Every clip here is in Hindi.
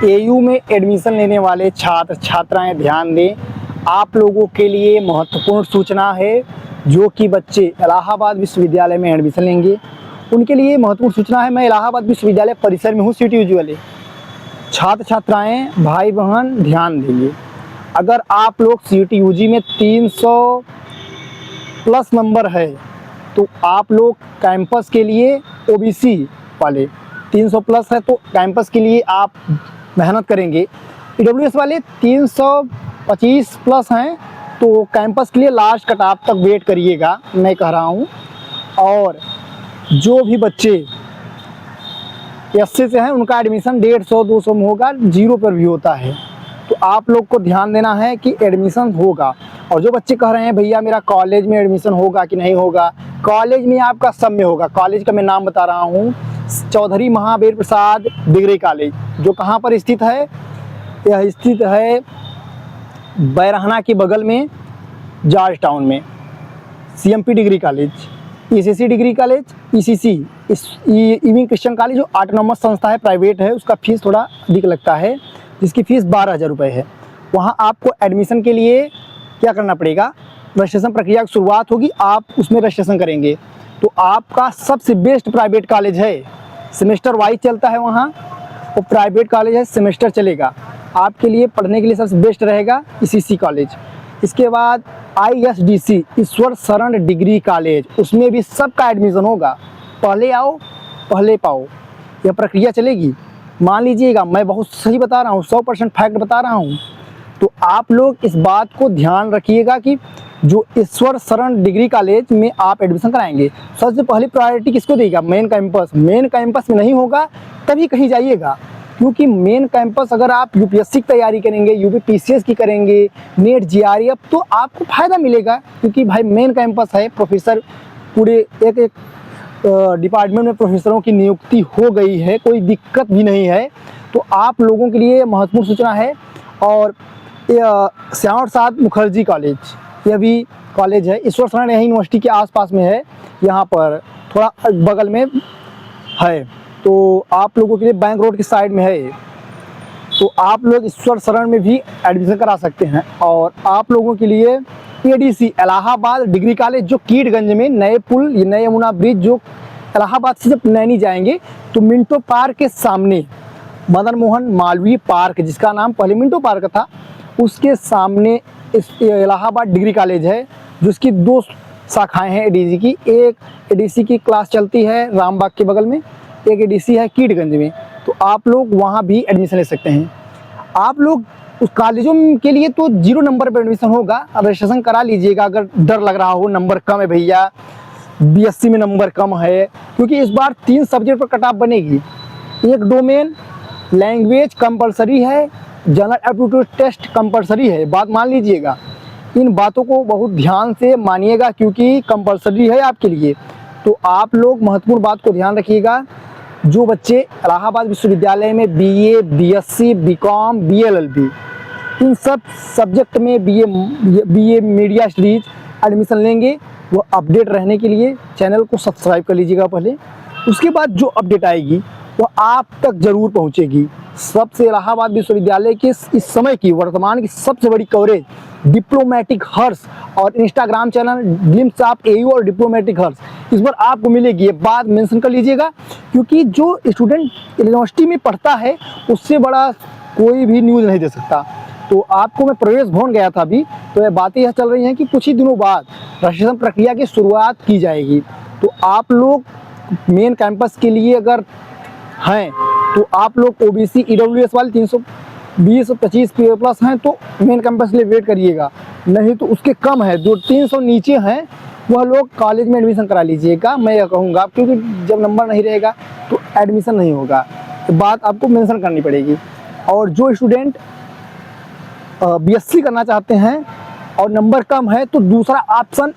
एयू में एडमिशन लेने वाले छात्र छात्राएं ध्यान दें, आप लोगों के लिए महत्वपूर्ण सूचना है। जो कि बच्चे इलाहाबाद विश्वविद्यालय में एडमिशन लेंगे उनके लिए महत्वपूर्ण सूचना है। मैं इलाहाबाद विश्वविद्यालय परिसर में हूँ, CTUG वाले छात्र छात्राएं भाई बहन ध्यान देंगे। अगर आप लोग CTUG में 300 प्लस नंबर है तो आप लोग कैंपस के लिए OBC वाले 300 प्लस है तो कैंपस के लिए आप मेहनत करेंगे। EWS वाले 325 प्लस हैं तो कैंपस के लिए लास्ट कट ऑफ तक वेट करिएगा, मैं कह रहा हूँ। और जो भी बच्चे SC से हैं उनका एडमिशन 150-200 में होगा, 0 पर भी होता है। तो आप लोग को ध्यान देना है कि एडमिशन होगा। और जो बच्चे कह रहे हैं भैया मेरा कॉलेज में एडमिशन होगा कि नहीं होगा, कॉलेज में आपका सब में होगा। कॉलेज का मैं नाम बता रहा हूँ, चौधरी महावीर प्रसाद डिग्री कॉलेज, जो कहाँ पर स्थित है, यह स्थित है बैरहना के बगल में जॉर्ज टाउन में। CMP Degree College, ECC Degree College, ECC Ewing Christian College जो ऑटोनॉमस संस्था है, प्राइवेट है, उसका फीस थोड़ा अधिक लगता है, जिसकी फ़ीस 12,000 रुपये है। वहाँ आपको एडमिशन के लिए क्या करना पड़ेगा, रजिस्ट्रेशन प्रक्रिया की शुरुआत होगी, आप उसमें रजिस्ट्रेशन करेंगे। तो आपका सबसे बेस्ट प्राइवेट कॉलेज है, सेमेस्टर वाइज चलता है वहाँ, वो प्राइवेट कॉलेज है, सेमेस्टर चलेगा। आपके लिए पढ़ने के लिए सबसे बेस्ट रहेगा ECC कॉलेज। इसके बाद ISDC ईश्वर शरण डिग्री कॉलेज, उसमें भी सबका एडमिशन होगा। पहले आओ पहले पाओ, यह प्रक्रिया चलेगी। मान लीजिएगा मैं बहुत सही बता रहा हूँ, 100% फैक्ट बता रहा हूँ। तो आप लोग इस बात को ध्यान रखिएगा कि जो ईश्वर शरण डिग्री कॉलेज में आप एडमिशन कराएंगे, सबसे पहली प्रायोरिटी किसको देगा, मेन कैंपस। मेन कैंपस में नहीं होगा तभी कहीं जाइएगा, क्योंकि मेन कैंपस अगर आप UPSC की तैयारी करेंगे, UPPCS की करेंगे, नेट GRF, तो आपको फ़ायदा मिलेगा। क्योंकि भाई मेन कैंपस है, प्रोफेसर पूरे एक एक डिपार्टमेंट में प्रोफेसरों की नियुक्ति हो गई है, कोई दिक्कत भी नहीं है। तो आप लोगों के लिए महत्वपूर्ण सूचना है। और श्यामा प्रसाद मुखर्जी कॉलेज, यह भी कॉलेज है, ईश्वर शरण यही यूनिवर्सिटी के आसपास में है, यहाँ पर थोड़ा बगल में है। तो आप लोगों के लिए बैंक रोड की साइड में है, तो आप लोग ईश्वर शरण में भी एडमिशन करा सकते हैं। और आप लोगों के लिए ADC इलाहाबाद डिग्री कॉलेज, जो कीटगंज में नए पुल, नए यमुना ब्रिज, जो इलाहाबाद से जब नैनी जाएंगे तो मिंटो पार्क के सामने मदन मोहन मालवीय पार्क, जिसका नाम पहले मिंटो पार्क था, उसके सामने इस इलाहाबाद डिग्री कॉलेज है, जिसकी 2 शाखाएं हैं ADC की। एक ADC की क्लास चलती है रामबाग के बगल में, एक ADC है कीटगंज में। तो आप लोग वहाँ भी एडमिशन ले सकते हैं। आप लोग उस कॉलेजों के लिए तो 0 नंबर पर एडमिशन होगा, रजिस्ट्रेशन करा लीजिएगा। अगर डर लग रहा हो नंबर कम है भैया, BSc में नंबर कम है, क्योंकि इस बार 3 सब्जेक्ट पर कट ऑफ बनेगी। एक डोमेन, लैंग्वेज कंपलसरी है, जनरल एप्टीट्यूड टेस्ट कंपलसरी है। बात मान लीजिएगा, इन बातों को बहुत ध्यान से मानिएगा, क्योंकि कंपलसरी है आपके लिए। तो आप लोग महत्वपूर्ण बात को ध्यान रखिएगा। जो बच्चे इलाहाबाद विश्वविद्यालय में BA, BSc, BCom, BLLB इन सब सब्जेक्ट में BA मीडिया स्टडीज एडमिशन लेंगे, वो अपडेट रहने के लिए चैनल को सब्सक्राइब कर लीजिएगा पहले। उसके बाद जो अपडेट आएगी वो आप तक ज़रूर पहुंचेगी। सबसे इलाहाबाद विश्वविद्यालय के इस समय की, वर्तमान की सबसे बड़ी कवरेज डिप्लोमेटिक हर्ष और Instagram channel glimpse of AU और डिप्लोमेटिक हर्ष, इस बार आपको मिलेगी। ये बात मेंशन कर लीजिएगा, क्योंकि जो स्टूडेंट यूनिवर्सिटी में पढ़ता है उससे बड़ा कोई भी न्यूज़ नहीं दे सकता। तो आपको मैं प्रवेश भवन गया था अभी, तो ये बातें यह चल रही हैं कि कुछ ही दिनों बाद रजिस्ट्रेशन प्रक्रिया की शुरुआत की जाएगी। तो आप लोग मेन कैंपस के लिए अगर हैं तो आप लोग OBC EWS वाले 320-25 प्लस हैं तो मेन कैंपस के लिए वेट करिएगा। नहीं तो उसके कम है, जो 300 नीचे हैं वह लोग कॉलेज में एडमिशन करा लीजिएगा, मैं यह कहूँगा। क्योंकि जब नंबर नहीं रहेगा तो एडमिशन नहीं होगा, तो बात आपको मेंशन करनी पड़ेगी। और जो स्टूडेंट BSc करना चाहते हैं और नंबर कम है, तो दूसरा ऑप्शन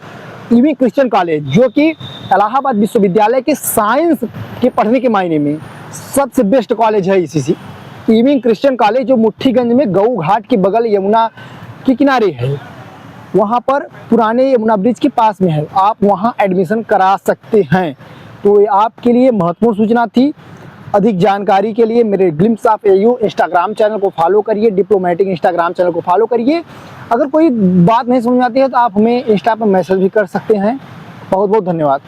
इविंग क्रिश्चियन कॉलेज, जो कि इलाहाबाद विश्वविद्यालय के साइंस के पढ़ने के मायने में सबसे बेस्ट कॉलेज है ECC इविंग क्रिश्चियन कॉलेज, जो मुट्ठीगंज में गऊ घाट के बगल यमुना के किनारे है, वहाँ पर पुराने यमुना ब्रिज के पास में है। आप वहाँ एडमिशन करा सकते हैं। तो ये आपके लिए महत्वपूर्ण सूचना थी। अधिक जानकारी के लिए मेरे glimpse of AU Instagram channel को फॉलो करिए, डिप्लोमेटिक इंस्टाग्राम चैनल को फॉलो करिए। अगर कोई बात नहीं समझ में आती है तो आप हमें इंस्टा पर मैसेज भी कर सकते हैं। बहुत बहुत धन्यवाद।